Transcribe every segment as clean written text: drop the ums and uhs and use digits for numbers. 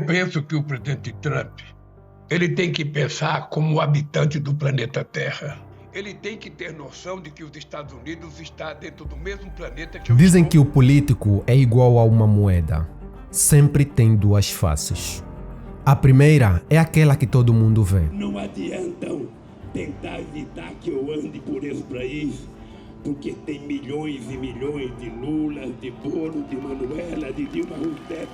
penso que o presidente Trump, ele tem que pensar como habitante do planeta Terra. Ele tem que ter noção de que os Estados Unidos está dentro do mesmo planeta que eu Dizem estou. que o político é igual a uma moeda. Sempre tem duas faces. A primeira é aquela que todo mundo vê. Não adiantam tentar evitar que eu ande por esse país, porque tem milhões e milhões de Lula, de Moro, de Manuela, de Dilma Rousseff.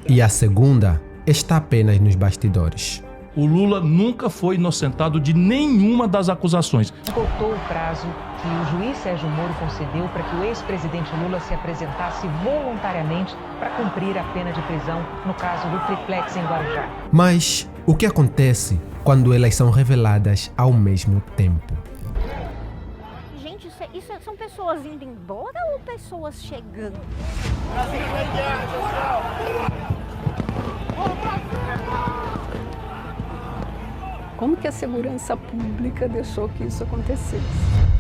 E a segunda está apenas nos bastidores. O Lula nunca foi inocentado de nenhuma das acusações. Esgotou o prazo que o juiz Sérgio Moro concedeu para que o ex-presidente Lula se apresentasse voluntariamente para cumprir a pena de prisão no caso do triplex em Guarujá. Mas o que acontece quando elas são reveladas ao mesmo tempo? Gente, são pessoas indo embora ou pessoas chegando? Como que a segurança pública deixou que isso acontecesse?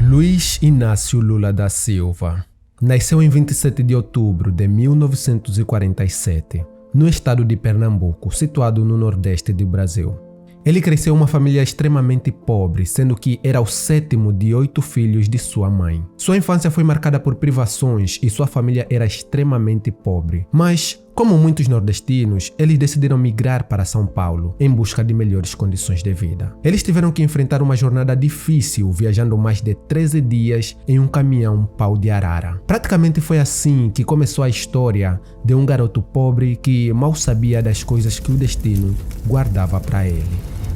Luiz Inácio Lula da Silva nasceu em 27 de outubro de 1947, no estado de Pernambuco, situado no nordeste do Brasil. Ele cresceu em uma família extremamente pobre, sendo que era o 7º de 8 filhos de sua mãe. Sua infância foi marcada por privações e sua família era extremamente pobre. Mas, como muitos nordestinos, eles decidiram migrar para São Paulo em busca de melhores condições de vida. Eles tiveram que enfrentar uma jornada difícil, viajando mais de 13 dias em um caminhão pau de arara. Praticamente foi assim que começou a história de um garoto pobre que mal sabia das coisas que o destino guardava para ele.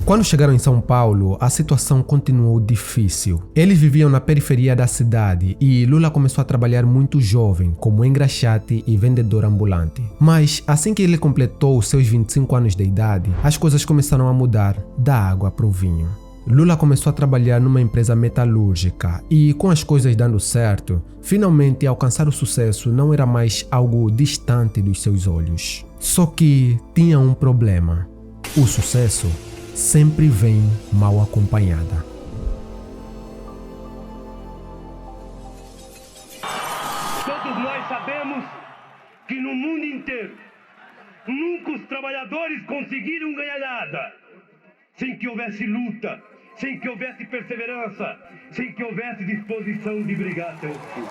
Quando chegaram em São Paulo, a situação continuou difícil. Eles viviam na periferia da cidade e Lula começou a trabalhar muito jovem como engraxate e vendedor ambulante. Mas assim que ele completou seus 25 anos de idade, as coisas começaram a mudar da água para o vinho. Lula começou a trabalhar numa empresa metalúrgica e, com as coisas dando certo, finalmente alcançar o sucesso não era mais algo distante dos seus olhos. Só que tinha um problema. O sucesso sempre vem mal acompanhada. Todos nós sabemos que no mundo inteiro nunca os trabalhadores conseguiram ganhar nada sem que houvesse luta, sem que houvesse perseverança, sem que houvesse disposição de brigar até o fim.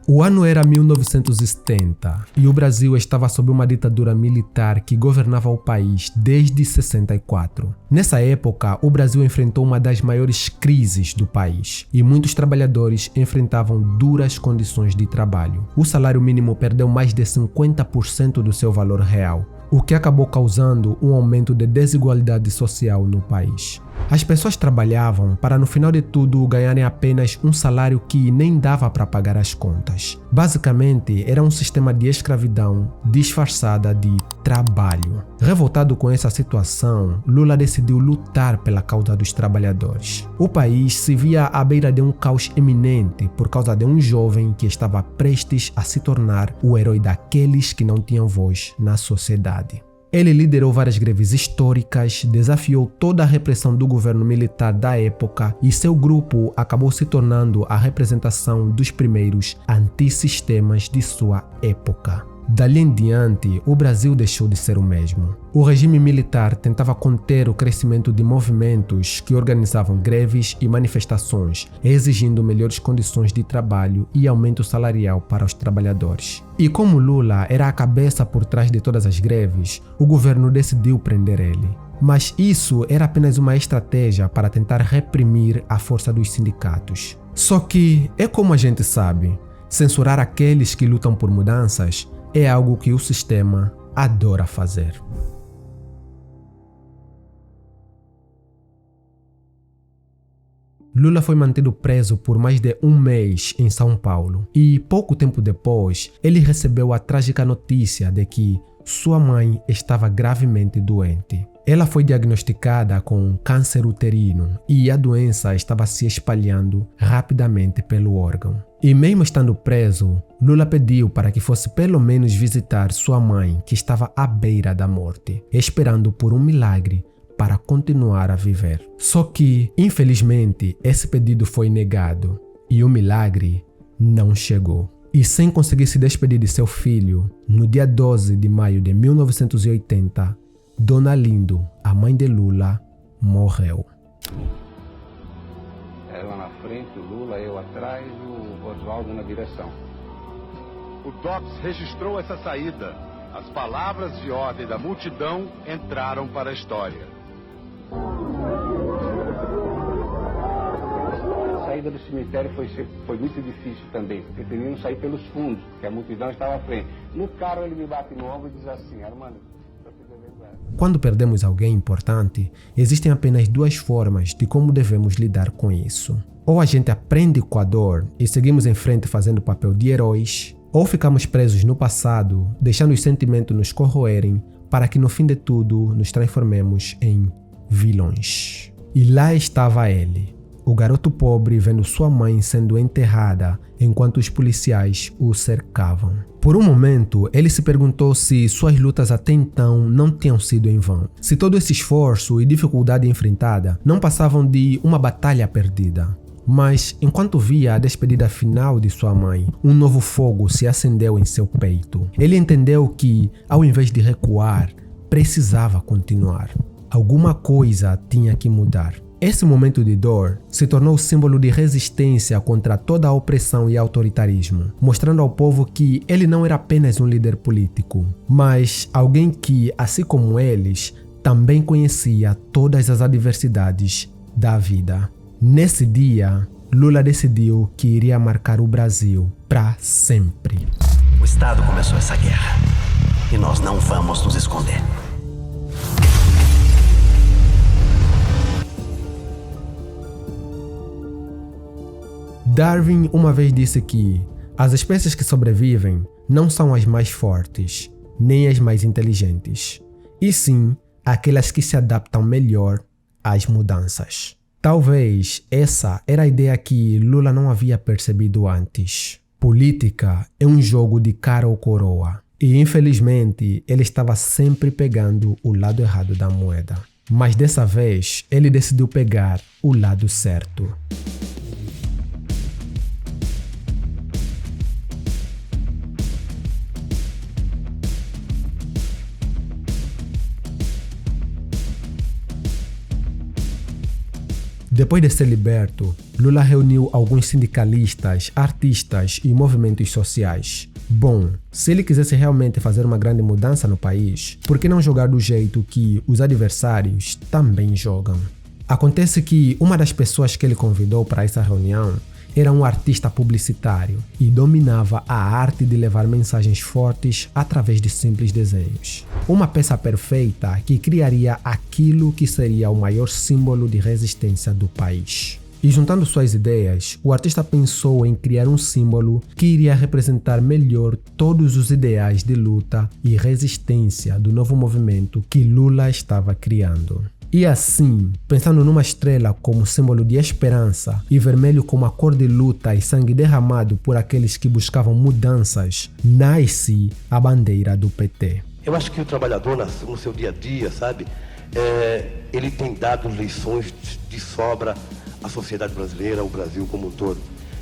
O ano era 1970 e o Brasil estava sob uma ditadura militar que governava o país desde 64. Nessa época, o Brasil enfrentou uma das maiores crises do país e muitos trabalhadores enfrentavam duras condições de trabalho. O salário mínimo perdeu mais de 50% do seu valor real, o que acabou causando um aumento de desigualdade social no país. As pessoas trabalhavam para no final de tudo ganharem apenas um salário que nem dava para pagar as contas. Basicamente, era um sistema de escravidão disfarçada de trabalho. Revoltado com essa situação, Lula decidiu lutar pela causa dos trabalhadores. O país se via à beira de um caos iminente por causa de um jovem que estava prestes a se tornar o herói daqueles que não tinham voz na sociedade. Ele liderou várias greves históricas, desafiou toda a repressão do governo militar da época e seu grupo acabou se tornando a representação dos primeiros antissistemas de sua época. Dali em diante, o Brasil deixou de ser o mesmo. O regime militar tentava conter o crescimento de movimentos que organizavam greves e manifestações, exigindo melhores condições de trabalho e aumento salarial para os trabalhadores. E como Lula era a cabeça por trás de todas as greves, o governo decidiu prender ele. Mas isso era apenas uma estratégia para tentar reprimir a força dos sindicatos. Só que, é como a gente sabe, censurar aqueles que lutam por mudanças é algo que o sistema adora fazer. Lula foi mantido preso por mais de um mês em São Paulo e pouco tempo depois ele recebeu a trágica notícia de que sua mãe estava gravemente doente. Ela foi diagnosticada com câncer uterino e a doença estava se espalhando rapidamente pelo órgão. E mesmo estando preso, Lula pediu para que fosse pelo menos visitar sua mãe, que estava à beira da morte, esperando por um milagre para continuar a viver. Só que, infelizmente, esse pedido foi negado e o milagre não chegou. E sem conseguir se despedir de seu filho, no dia 12 de maio de 1980, Dona Lindo, a mãe de Lula, morreu. Ela na frente, o Lula, eu atrás, o Oswaldo na direção. O DOPS registrou essa saída. As palavras de ordem da multidão entraram para a história. A saída do cemitério foi muito difícil também. Preferiram sair pelos fundos, porque a multidão estava à frente. No carro ele me bate no ombro e diz assim: Armando, quando perdemos alguém importante, existem apenas duas formas de como devemos lidar com isso. Ou a gente aprende com a dor e seguimos em frente fazendo o papel de heróis, ou ficamos presos no passado, deixando os sentimentos nos corroerem para que no fim de tudo nos transformemos em vilões. E lá estava ele, o garoto pobre vendo sua mãe sendo enterrada enquanto os policiais o cercavam. Por um momento, ele se perguntou se suas lutas até então não tinham sido em vão. Se todo esse esforço e dificuldade enfrentada não passavam de uma batalha perdida. Mas, enquanto via a despedida final de sua mãe, um novo fogo se acendeu em seu peito. Ele entendeu que, ao invés de recuar, precisava continuar. Alguma coisa tinha que mudar. Esse momento de dor se tornou símbolo de resistência contra toda a opressão e autoritarismo, mostrando ao povo que ele não era apenas um líder político, mas alguém que, assim como eles, também conhecia todas as adversidades da vida. Nesse dia, Lula decidiu que iria marcar o Brasil para sempre. O Estado começou essa guerra e nós não vamos nos esconder. Darwin uma vez disse que as espécies que sobrevivem não são as mais fortes, nem as mais inteligentes, e sim aquelas que se adaptam melhor às mudanças. Talvez essa era a ideia que Lula não havia percebido antes. Política é um jogo de cara ou coroa, e infelizmente ele estava sempre pegando o lado errado da moeda. Mas dessa vez ele decidiu pegar o lado certo. Depois de ser liberto, Lula reuniu alguns sindicalistas, artistas e movimentos sociais. Bom, se ele quisesse realmente fazer uma grande mudança no país, por que não jogar do jeito que os adversários também jogam? Acontece que uma das pessoas que ele convidou para essa reunião era um artista publicitário e dominava a arte de levar mensagens fortes através de simples desenhos. Uma peça perfeita que criaria aquilo que seria o maior símbolo de resistência do país. E juntando suas ideias, o artista pensou em criar um símbolo que iria representar melhor todos os ideais de luta e resistência do novo movimento que Lula estava criando. E assim, pensando numa estrela como símbolo de esperança e vermelho como a cor de luta e sangue derramado por aqueles que buscavam mudanças, nasce a bandeira do PT. Eu acho que o trabalhador no seu dia a dia, sabe, ele tem dado lições de sobra à sociedade brasileira, ao Brasil como um todo.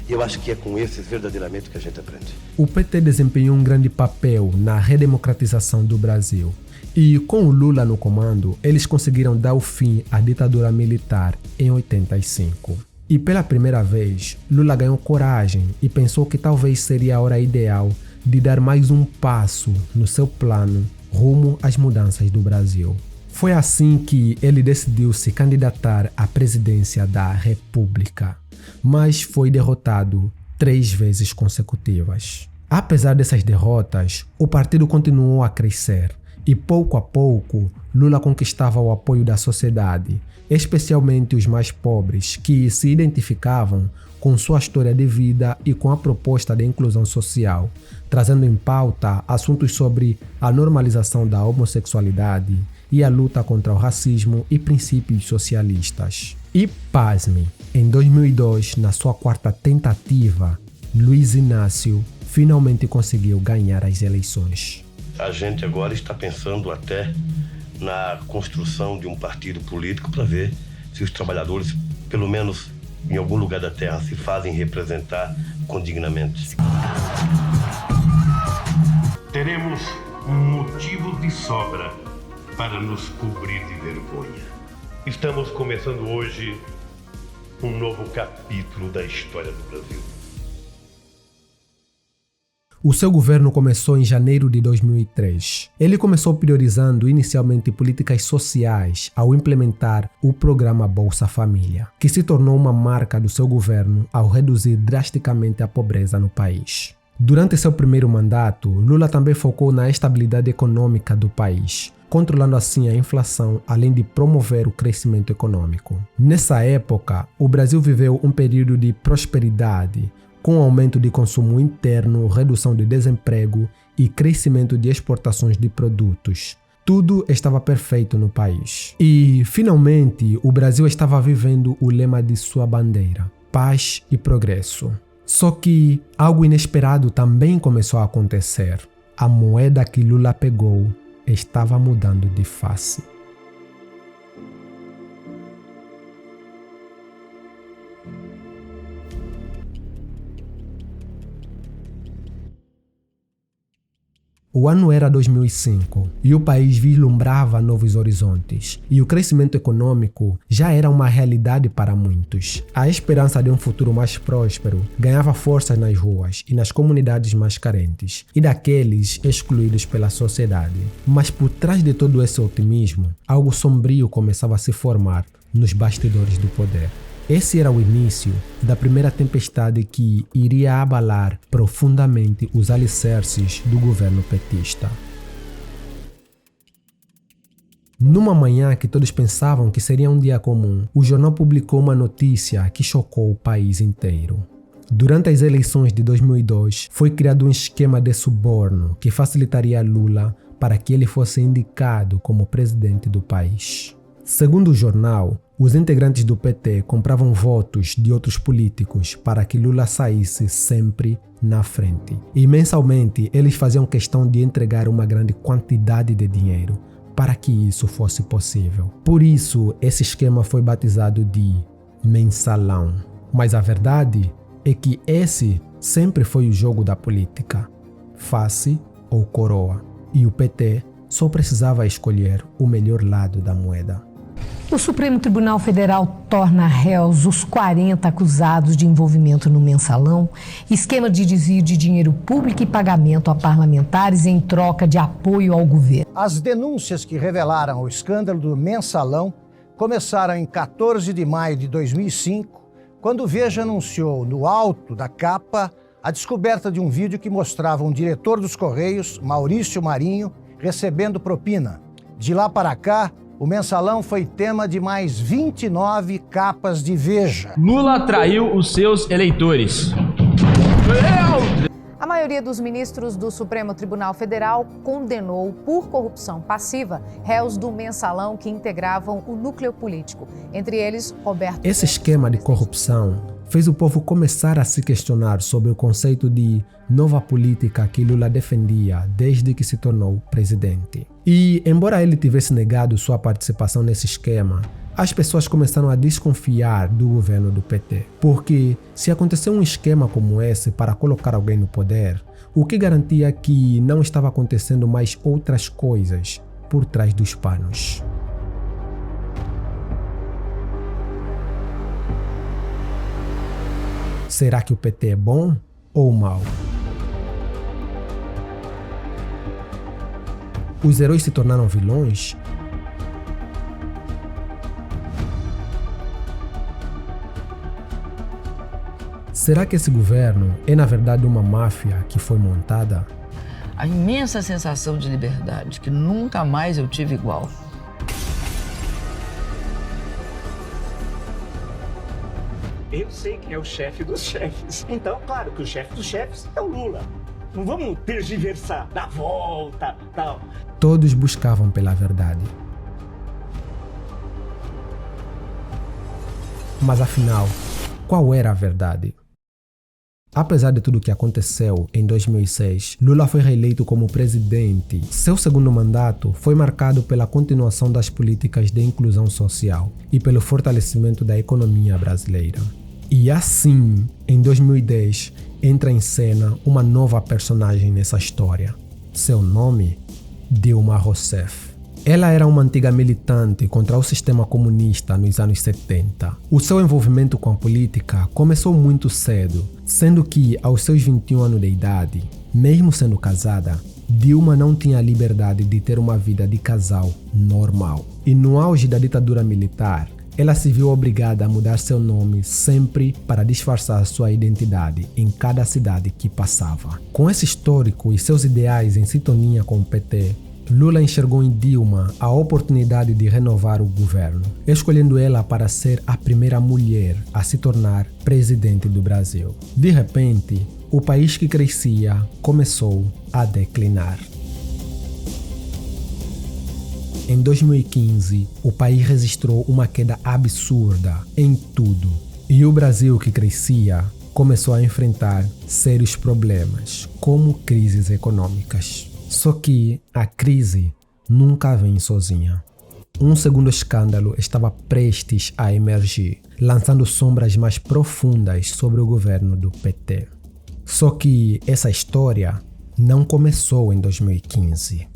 E eu acho que é com esses verdadeiramente que a gente aprende. O PT desempenhou um grande papel na redemocratização do Brasil. E com o Lula no comando, eles conseguiram dar o fim à ditadura militar em 85. E pela primeira vez, Lula ganhou coragem e pensou que talvez seria a hora ideal de dar mais um passo no seu plano rumo às mudanças do Brasil. Foi assim que ele decidiu se candidatar à presidência da República, mas foi derrotado 3 vezes consecutivas. Apesar dessas derrotas, o partido continuou a crescer. E pouco a pouco, Lula conquistava o apoio da sociedade, especialmente os mais pobres, que se identificavam com sua história de vida e com a proposta de inclusão social, trazendo em pauta assuntos sobre a normalização da homossexualidade e a luta contra o racismo e princípios socialistas. E pasme, em 2002, na sua 4ª tentativa, Luiz Inácio finalmente conseguiu ganhar as eleições. A gente agora está pensando até na construção de um partido político para ver se os trabalhadores, pelo menos em algum lugar da terra, se fazem representar condignamente. Teremos motivos de sobra para nos cobrir de vergonha. Estamos começando hoje um novo capítulo da história do Brasil. O seu governo começou em janeiro de 2003. Ele começou priorizando inicialmente políticas sociais ao implementar o programa Bolsa Família, que se tornou uma marca do seu governo ao reduzir drasticamente a pobreza no país. Durante seu primeiro mandato, Lula também focou na estabilidade econômica do país, controlando assim a inflação, além de promover o crescimento econômico. Nessa época, o Brasil viveu um período de prosperidade, com aumento de consumo interno, redução de desemprego e crescimento de exportações de produtos. Tudo estava perfeito no país. E, finalmente, o Brasil estava vivendo o lema de sua bandeira: paz e progresso. Só que algo inesperado também começou a acontecer. A moeda que Lula pegou estava mudando de face. O ano era 2005 e o país vislumbrava novos horizontes, e o crescimento econômico já era uma realidade para muitos. A esperança de um futuro mais próspero ganhava forças nas ruas e nas comunidades mais carentes e daqueles excluídos pela sociedade. Mas por trás de todo esse otimismo, algo sombrio começava a se formar nos bastidores do poder. Esse era o início da primeira tempestade que iria abalar profundamente os alicerces do governo petista. Numa manhã que todos pensavam que seria um dia comum, o jornal publicou uma notícia que chocou o país inteiro. Durante as eleições de 2002, foi criado um esquema de suborno que facilitaria Lula para que ele fosse indicado como presidente do país. Segundo o jornal, os integrantes do PT compravam votos de outros políticos para que Lula saísse sempre na frente. E mensalmente eles faziam questão de entregar uma grande quantidade de dinheiro para que isso fosse possível. Por isso, esse esquema foi batizado de mensalão. Mas a verdade é que esse sempre foi o jogo da política: face ou coroa. E o PT só precisava escolher o melhor lado da moeda. O Supremo Tribunal Federal torna réus os 40 acusados de envolvimento no mensalão, esquema de desvio de dinheiro público e pagamento a parlamentares em troca de apoio ao governo. As denúncias que revelaram o escândalo do mensalão começaram em 14 de maio de 2005, quando o Veja anunciou no alto da capa a descoberta de um vídeo que mostrava um diretor dos Correios, Maurício Marinho, recebendo propina. De lá para cá, o mensalão foi tema de mais 29 capas de Veja. Lula atraiu os seus eleitores. A maioria dos ministros do Supremo Tribunal Federal condenou por corrupção passiva réus do mensalão que integravam o núcleo político. Entre eles, Roberto... Esse esquema de corrupção fez o povo começar a se questionar sobre o conceito de nova política que Lula defendia desde que se tornou presidente. E, embora ele tivesse negado sua participação nesse esquema, as pessoas começaram a desconfiar do governo do PT. Porque, se aconteceu um esquema como esse para colocar alguém no poder, o que garantia que não estava acontecendo mais outras coisas por trás dos panos? Será que o PT é bom ou mau? Os heróis se tornaram vilões? Será que esse governo é na verdade uma máfia que foi montada? A imensa sensação de liberdade que nunca mais eu tive igual. Eu sei quem é o chefe dos chefes. Então, claro que o chefe dos chefes é o Lula. Não vamos tergiversar, dar volta, tal. Todos buscavam pela verdade. Mas afinal, qual era a verdade? Apesar de tudo o que aconteceu em 2006, Lula foi reeleito como presidente. Seu segundo mandato foi marcado pela continuação das políticas de inclusão social e pelo fortalecimento da economia brasileira. E assim, em 2010, entra em cena uma nova personagem nessa história. Seu nome, Dilma Rousseff. Ela era uma antiga militante contra o sistema comunista nos anos 70. O seu envolvimento com a política começou muito cedo, sendo que, aos seus 21 anos de idade, mesmo sendo casada, Dilma não tinha a liberdade de ter uma vida de casal normal. E no auge da ditadura militar, ela se viu obrigada a mudar seu nome sempre para disfarçar sua identidade em cada cidade que passava. Com esse histórico e seus ideais em sintonia com o PT, Lula enxergou em Dilma a oportunidade de renovar o governo, escolhendo ela para ser a primeira mulher a se tornar presidente do Brasil. De repente, o país que crescia começou a declinar. Em 2015, o país registrou uma queda absurda em tudo, e o Brasil que crescia começou a enfrentar sérios problemas, como crises econômicas. Só que a crise nunca vem sozinha. Um segundo escândalo estava prestes a emergir, lançando sombras mais profundas sobre o governo do PT. Só que essa história não começou em 2015.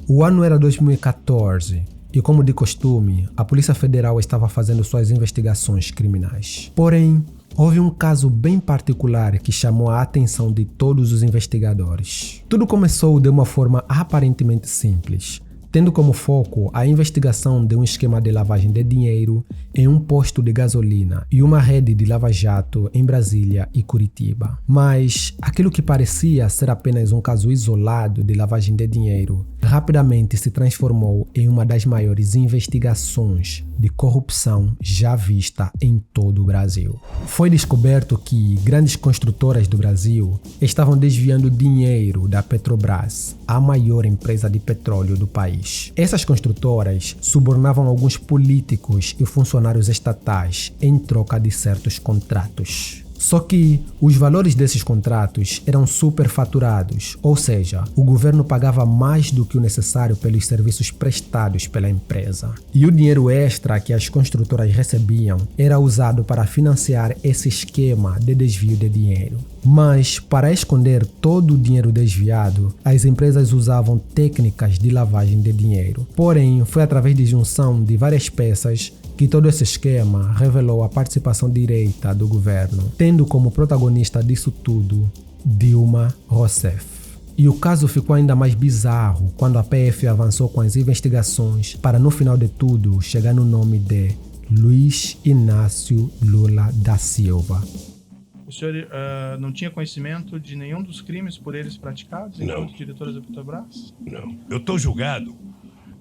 O ano era 2014 e, como de costume, a Polícia Federal estava fazendo suas investigações criminais. Porém, houve um caso bem particular que chamou a atenção de todos os investigadores. Tudo começou de uma forma aparentemente simples, tendo como foco a investigação de um esquema de lavagem de dinheiro em um posto de gasolina e uma rede de lava-jato em Brasília e Curitiba. Mas aquilo que parecia ser apenas um caso isolado de lavagem de dinheiro rapidamente se transformou em uma das maiores investigações de corrupção já vista em todo o Brasil. Foi descoberto que grandes construtoras do Brasil estavam desviando dinheiro da Petrobras, a maior empresa de petróleo do país. Essas construtoras subornavam alguns políticos e funcionários estatais em troca de certos contratos. Só que os valores desses contratos eram superfaturados, ou seja, o governo pagava mais do que o necessário pelos serviços prestados pela empresa. E o dinheiro extra que as construtoras recebiam era usado para financiar esse esquema de desvio de dinheiro. Mas, para esconder todo o dinheiro desviado, as empresas usavam técnicas de lavagem de dinheiro. Porém, foi através de junção de várias peças que todo esse esquema revelou a participação direta do governo, tendo como protagonista disso tudo Dilma Rousseff. E o caso ficou ainda mais bizarro quando a PF avançou com as investigações para, no final de tudo, chegar no nome de Luiz Inácio Lula da Silva. O senhor não tinha conhecimento de nenhum dos crimes por eles praticados enquanto diretores da Petrobras? Não. Eu estou julgado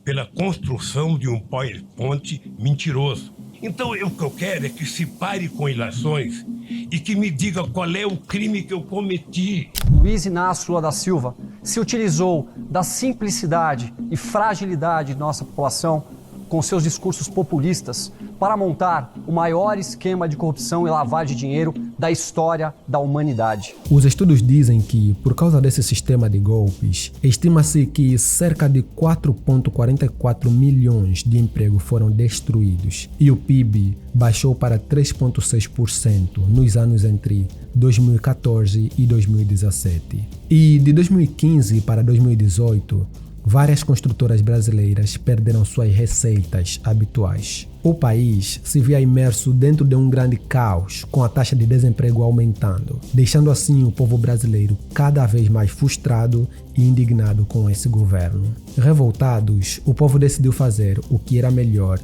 pela construção de um PowerPoint mentiroso. Então, o que eu quero é que se pare com ilações e que me diga qual é o crime que eu cometi. Luiz Inácio Lula da Silva se utilizou da simplicidade e fragilidade de nossa população com seus discursos populistas para montar o maior esquema de corrupção e lavagem de dinheiro da história da humanidade. Os estudos dizem que, por causa desse sistema de golpes, estima-se que cerca de 4,44 milhões de empregos foram destruídos e o PIB baixou para 3,6% nos anos entre 2014 e 2017. E de 2015 para 2018, várias construtoras brasileiras perderam suas receitas habituais. O país se via imerso dentro de um grande caos, com a taxa de desemprego aumentando, deixando assim o povo brasileiro cada vez mais frustrado e indignado com esse governo. Revoltados, o povo decidiu fazer o que era melhor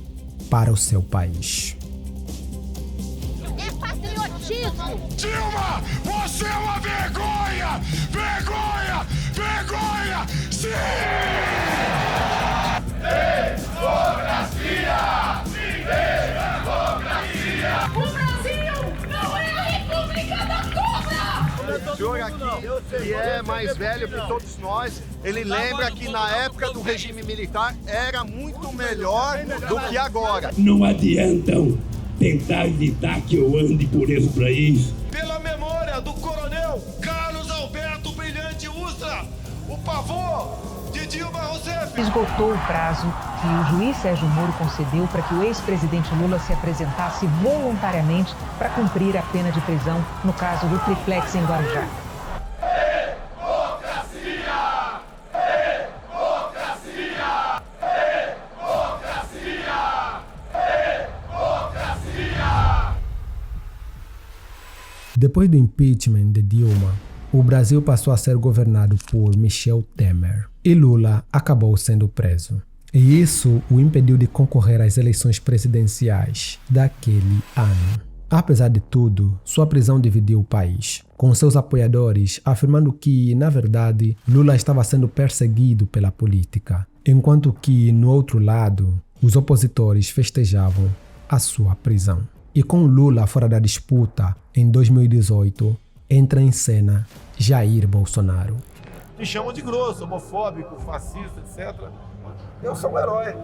para o seu país. É patriotismo! Dilma, você é uma vergonha! Vergonha! Vergonha! Sim! Democracia! Democracia! O Brasil não é a República da Cobra! O senhor aqui, que é mais velho que todos nós, ele lembra que na época do regime militar era muito melhor do que agora. Não adiantam tentar evitar que eu ande por esse país. Pela memória do coronel Carlos Alberto Brilhante Ustra, o pavor de Dilma Rousseff. Esgotou o prazo que o juiz Sérgio Moro concedeu para que o ex-presidente Lula se apresentasse voluntariamente para cumprir a pena de prisão no caso do triplex em Guarujá. Depois do impeachment de Dilma, o Brasil passou a ser governado por Michel Temer e Lula acabou sendo preso. E isso o impediu de concorrer às eleições presidenciais daquele ano. Apesar de tudo, sua prisão dividiu o país, com seus apoiadores afirmando que, na verdade, Lula estava sendo perseguido pela política, enquanto que, no outro lado, os opositores festejavam a sua prisão. E com Lula fora da disputa, em 2018, entra em cena Jair Bolsonaro. Me chamam de grosso, homofóbico, fascista, etc. Eu sou um herói.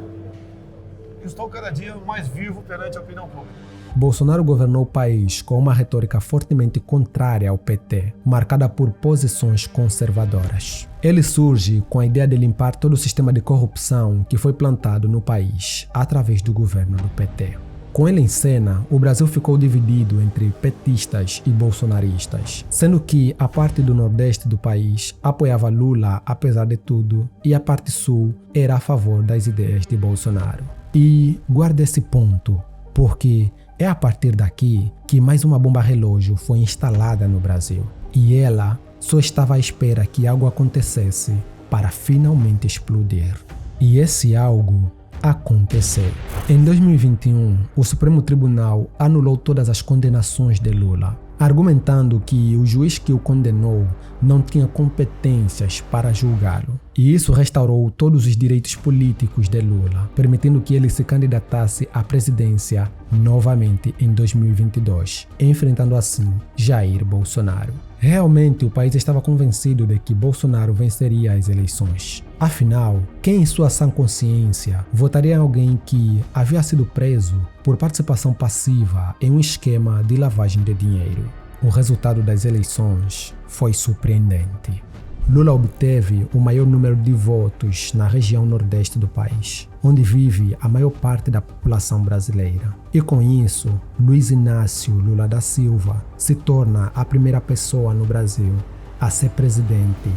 Estou cada dia mais vivo perante a opinião pública. Bolsonaro governou o país com uma retórica fortemente contrária ao PT, marcada por posições conservadoras. Ele surge com a ideia de limpar todo o sistema de corrupção que foi plantado no país através do governo do PT. Com ele em cena, o Brasil ficou dividido entre petistas e bolsonaristas, sendo que a parte do nordeste do país apoiava Lula apesar de tudo e a parte sul era a favor das ideias de Bolsonaro. E guarda esse ponto, porque é a partir daqui que mais uma bomba relógio foi instalada no Brasil. E ela só estava à espera que algo acontecesse para finalmente explodir. E esse algo aconteceu. Em 2021, o Supremo Tribunal anulou todas as condenações de Lula, argumentando que o juiz que o condenou não tinha competências para julgá-lo. E isso restaurou todos os direitos políticos de Lula, permitindo que ele se candidatasse à presidência novamente em 2022, enfrentando assim Jair Bolsonaro. Realmente, o país estava convencido de que Bolsonaro venceria as eleições. Afinal, quem em sua sã consciência votaria em alguém que havia sido preso por participação passiva em um esquema de lavagem de dinheiro? O resultado das eleições foi surpreendente. Lula obteve o maior número de votos na região nordeste do país, onde vive a maior parte da população brasileira. E com isso, Luiz Inácio Lula da Silva se torna a primeira pessoa no Brasil a ser presidente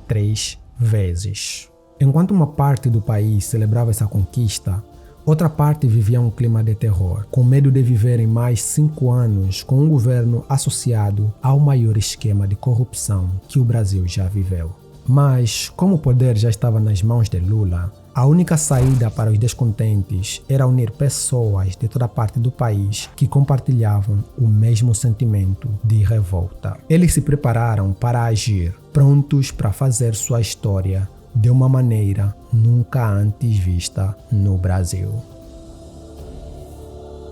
3 vezes. Enquanto uma parte do país celebrava essa conquista, outra parte vivia um clima de terror, com medo de viverem mais 5 anos com um governo associado ao maior esquema de corrupção que o Brasil já viveu. Mas, como o poder já estava nas mãos de Lula, a única saída para os descontentes era unir pessoas de toda parte do país que compartilhavam o mesmo sentimento de revolta. Eles se prepararam para agir, prontos para fazer sua história de uma maneira nunca antes vista no Brasil.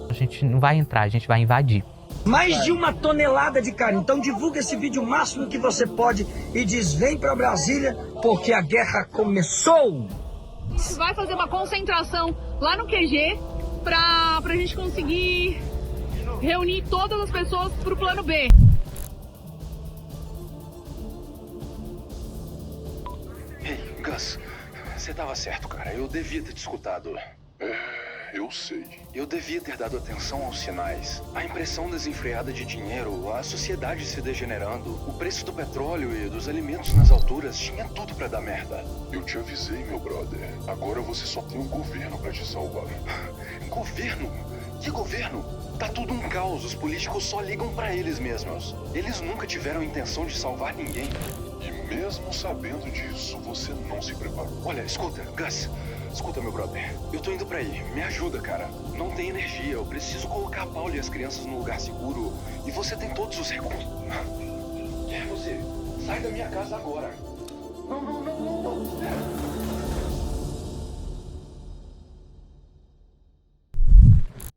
A gente não vai entrar, a gente vai invadir. Mais de 1 tonelada de carne. Então divulga esse vídeo o máximo que você pode e diz: vem para Brasília porque a guerra começou. A gente vai fazer uma concentração lá no QG pra gente conseguir reunir todas as pessoas pro plano B. Ei, Gus, você tava certo, cara. Eu devia ter te escutado. Eu sei. Eu devia ter dado atenção aos sinais. A impressão desenfreada de dinheiro, a sociedade se degenerando, o preço do petróleo e dos alimentos nas alturas, tinha tudo pra dar merda. Eu te avisei, meu brother. Agora você só tem um governo pra te salvar. Governo? Que governo? Tá tudo um caos. Os políticos só ligam pra eles mesmos. Eles nunca tiveram intenção de salvar ninguém. E mesmo sabendo disso, você não se preparou. Olha, escuta, Gus. Escuta, meu brother, eu tô indo pra aí. Me ajuda, cara. Não tem energia. Eu preciso colocar a Paula e as crianças num lugar seguro. E você tem todos os recursos. Você, sai da minha casa agora. Não. Espera.